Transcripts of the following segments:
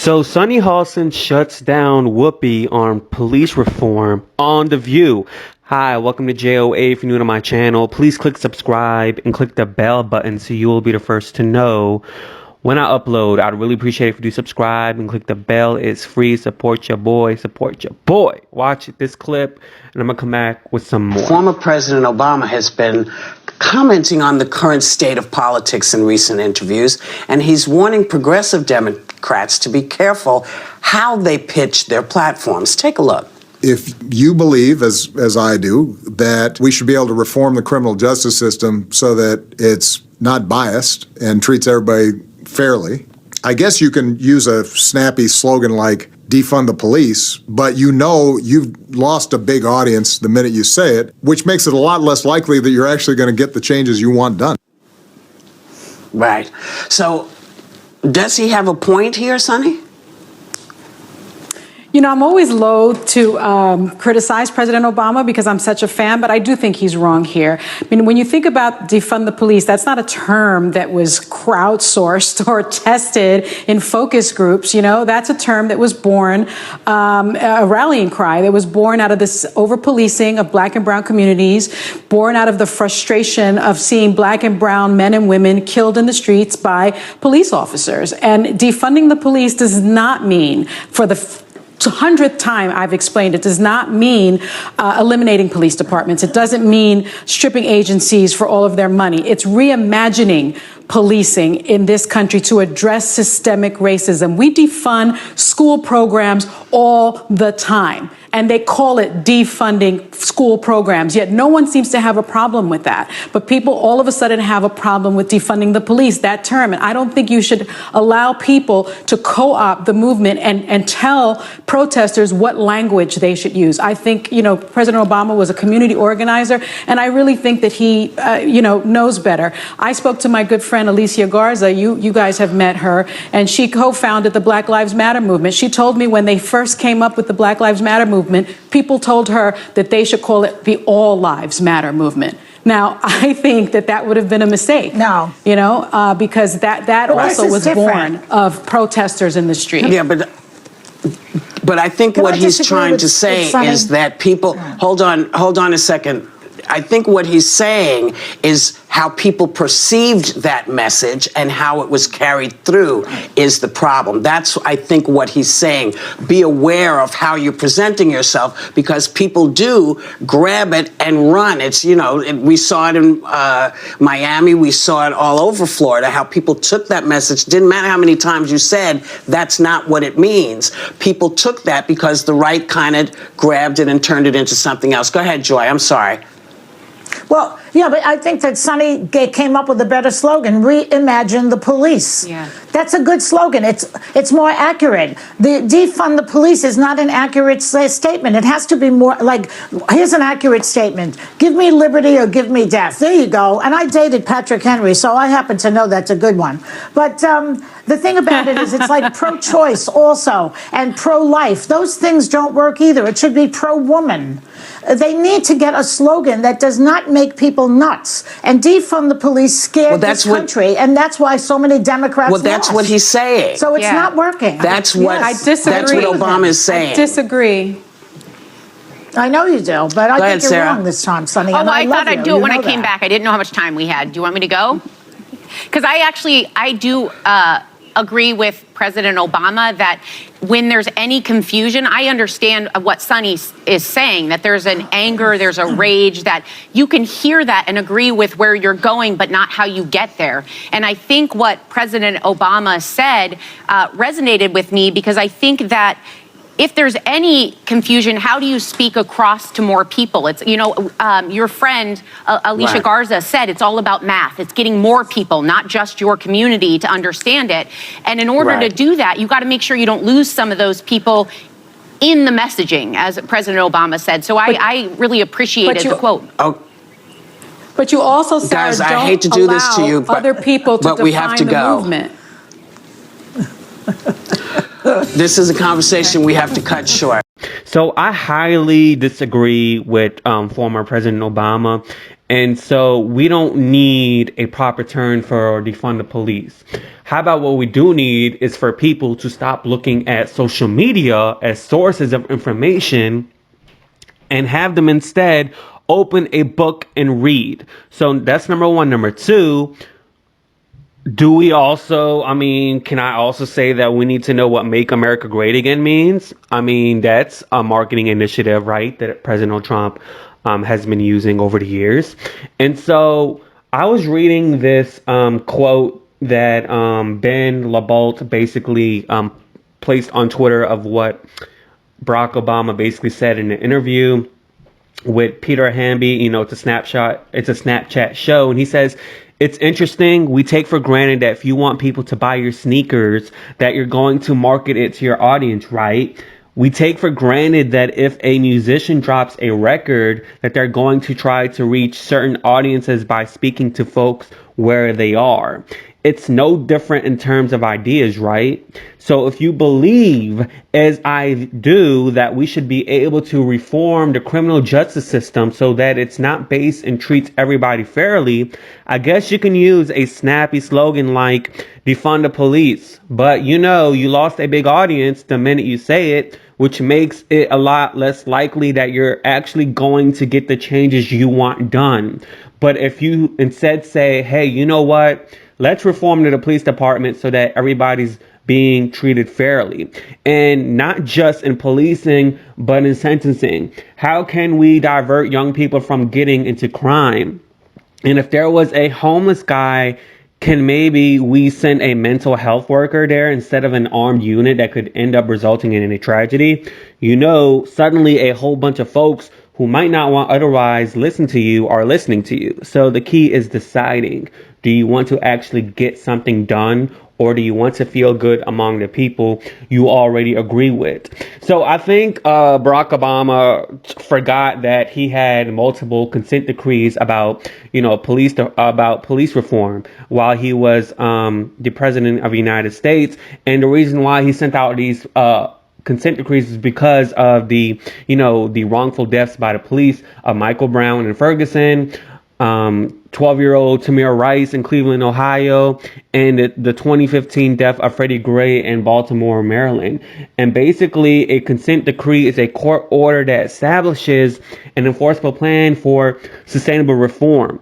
So Sunny Hostin shuts down Whoopi on police reform on The View. Hi, welcome to JOA. If you're new to my channel, please click subscribe and click the bell button so you will be the first to know when I upload. I'd really appreciate it if you do subscribe and click the bell. It's free. Support your boy. Support your boy. Watch this clip and I'm going to come back with some more. Former President Obama has been commenting on the current state of politics in recent interviews, and he's warning progressive Democrats to be careful how they pitch their platforms. Take a look. If you believe, as I do, that we should be able to reform the criminal justice system so that it's not biased and treats everybody fairly, I guess you can use a snappy slogan like defund the police, but you know you've lost a big audience the minute you say it, which makes it a lot less likely that you're actually going to get the changes you want done. Right. So does he have a point here, Sonny? You know, I'm always loath to criticize President Obama because I'm such a fan, but I do think he's wrong here. I mean, when you think about defund the police, that's not a term that was crowdsourced or tested in focus groups. You know, that's a term that was born, a rallying cry that was born out of this over-policing of black and brown communities, born out of the frustration of seeing black and brown men and women killed in the streets by police officers. And defunding the police does not mean, for the 100th time I've explained, it does not mean eliminating police departments. It doesn't mean stripping agencies for all of their money. It's reimagining policing in this country to address systemic racism. We defund school programs all the time, and they call it defunding school programs, yet no one seems to have a problem with that. But people all of a sudden have a problem with defunding the police, that term. And I don't think you should allow people to co-opt the movement and tell protesters what language they should use. I think, you know, President Obama was a community organizer, and I really think that he, knows better. I spoke to my good friend Alicia Garza. You guys have met her, and she co-founded the Black Lives Matter movement. She told me when they first came up with the Black Lives Matter movement, people told her that they should call it the All Lives Matter movement. Now, I think that would have been a mistake. No. You know, because that also was born of protesters in the street. Yeah, but I think what he's trying to say is that people, hold on a second. I think what he's saying is how people perceived that message and how it was carried through is the problem. That's, I think, what he's saying. Be aware of how you're presenting yourself, because people do grab it and run. It's, we saw it in Miami. We saw it all over Florida, how people took that message. Didn't matter how many times you said, that's not what it means. People took that because the right kind of grabbed it and turned it into something else. Go ahead, Joy. I'm sorry. Well, yeah, but I think that Sonny came up with a better slogan: reimagine the police. Yeah. That's a good slogan. It's more accurate. The defund the police is not an accurate statement. It has to be more like, here's an accurate statement: give me liberty or give me death. There you go. And I dated Patrick Henry, so I happen to know that's a good one. But the thing about it is, it's like pro-choice also and pro-life. Those things don't work either. It should be pro-woman. They need to get a slogan that does not make people nuts. And defund the police scared this country, and that's why so many Democrats lost. That's what he's saying. So it's not working. That's what I disagree. That's what Obama is saying. I disagree. I know you do, but I think you're Sarah. wrong this time, Sonny. Oh, I thought I'd do it when I came back. I didn't know how much time we had. Do you want me to go? Because I do agree with President Obama that when there's any confusion, I understand what Sonny is saying, that there's an anger, there's a rage, that you can hear that and agree with where you're going, but not how you get there. And I think what President Obama said resonated with me, because I think that if there's any confusion, how do you speak across to more people? It's, your friend, Alicia Garza, said it's all about math. It's getting more people, not just your community, to understand it. And in order to do that, you've got to make sure you don't lose some of those people in the messaging, as President Obama said. So I really appreciated the quote. But you also, Sarah, guys, don't I hate to do this to you, other people to but we have to define the go. movement. This is a conversation we have to cut short. So I highly disagree with former President Obama. And so we don't need a proper term for defund the police. How about what we do need is for people to stop looking at social media as sources of information and have them instead open a book and read. So that's number one. Number two, do we also, can I also say that we need to know what Make America Great Again means? That's a marketing initiative, right, that President Trump has been using over the years. And so I was reading this quote that Ben LaBault basically placed on Twitter of what Barack Obama basically said in an interview with Peter Hamby. It's a Snapchat show. And he says, it's interesting. We take for granted that if you want people to buy your sneakers, that you're going to market it to your audience, right? We take for granted that if a musician drops a record, that they're going to try to reach certain audiences by speaking to folks where they are. It's no different in terms of ideas, right? So if you believe, as I do, that we should be able to reform the criminal justice system so that it's not based and treats everybody fairly, I guess you can use a snappy slogan like defund the police. But you lost a big audience the minute you say it, which makes it a lot less likely that you're actually going to get the changes you want done. But if you instead say, hey, you know what? Let's reform the police department so that everybody's being treated fairly, and not just in policing, but in sentencing. How can we divert young people from getting into crime? And if there was a homeless guy, can maybe we send a mental health worker there instead of an armed unit that could end up resulting in a tragedy? Suddenly a whole bunch of folks who might not want otherwise listen to you are listening to you. So the key is deciding, do you want to actually get something done, or do you want to feel good among the people you already agree with? So I think Barack Obama forgot that he had multiple consent decrees about police reform while he was the president of the United States. And the reason why he sent out these consent decrees is because of the wrongful deaths by the police of Michael Brown and Ferguson, 12-year-old Tamir Rice in Cleveland, Ohio, and the 2015 death of Freddie Gray in Baltimore, Maryland. And basically, a consent decree is a court order that establishes an enforceable plan for sustainable reform.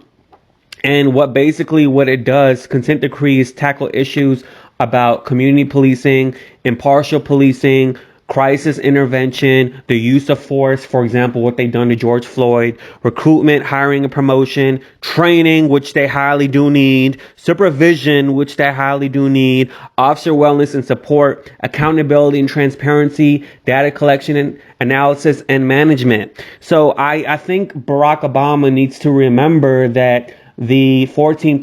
And what it does, consent decrees tackle issues about community policing, impartial policing, crisis intervention, the use of force, for example, what they've done to George Floyd, recruitment, hiring and promotion, training, which they highly do need, supervision, which they highly do need, officer wellness and support, accountability and transparency, data collection and analysis, and management. So I think Barack Obama needs to remember that the 14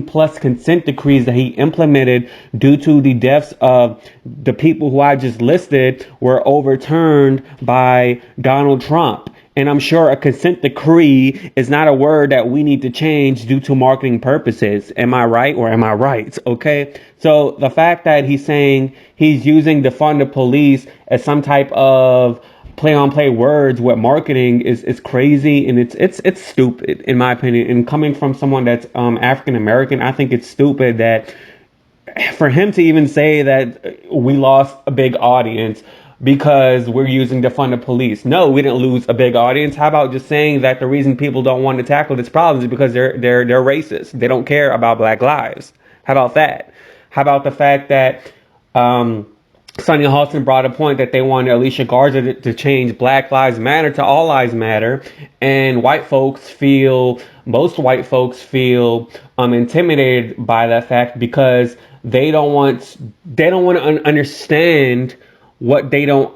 plus consent decrees that he implemented due to the deaths of the people who I just listed were overturned by Donald Trump. And I'm sure a consent decree is not a word that we need to change due to marketing purposes. Am I right or am I right? Okay. So the fact that he's saying he's using defund the police as some type of play words with marketing is crazy, and it's stupid in my opinion. And coming from someone that's African American, I think it's stupid that for him to even say that we lost a big audience because we're using defund the police. No, we didn't lose a big audience. How about just saying that the reason people don't want to tackle this problem is because they're racist. They don't care about black lives. How about that? How about the fact that Sonny Hostin brought a point that they wanted Alicia Garza to change Black Lives Matter to All Lives Matter, and most white folks feel intimidated by that fact because they don't want to understand what they don't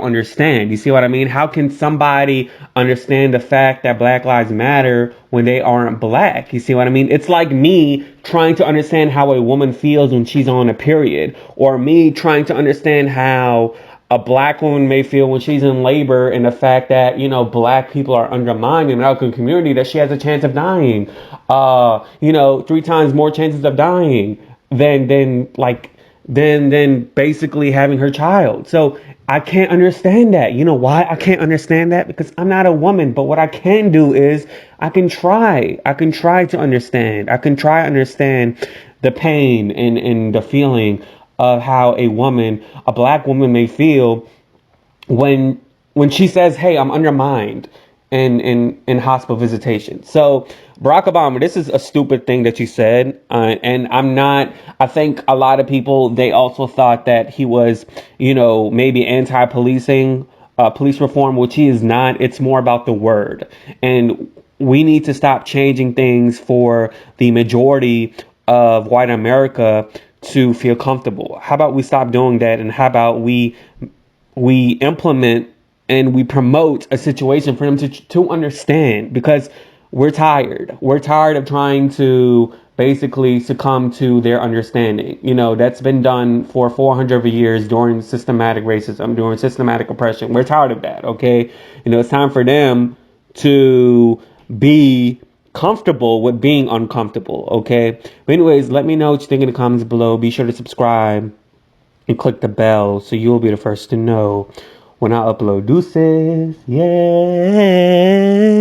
understand. You see what I mean? How can somebody understand the fact that Black Lives Matter when they aren't black? You see what I mean? It's like me trying to understand how a woman feels when she's on a period, or me trying to understand how a black woman may feel when she's in labor, and the fact that, black people are undermined in the African community, that she has a chance of dying, 3 times more chances of dying than than basically having her child. So I can't understand that. You know why I can't understand that? Because I'm not a woman. But what I can do is I can try. I can try to understand. I can try to understand the pain and the feeling of how a black woman may feel when she says, "Hey, I'm undermined in hospital visitation." So, Barack Obama, this is a stupid thing that you said, and I'm not. I think a lot of people, they also thought that he was, maybe anti-policing, police reform, which he is not. It's more about the word, and we need to stop changing things for the majority of white America to feel comfortable. How about we stop doing that, and how about we implement and we promote a situation for them to understand, because we're tired. We're tired of trying to basically succumb to their understanding. That's been done for 400 years during systematic racism, during systematic oppression. We're tired of that. Okay. It's time for them to be comfortable with being uncomfortable. Okay. But anyways, let me know what you think in the comments below. Be sure to subscribe and click the bell so you'll be the first to know when I upload deuces. Yeah.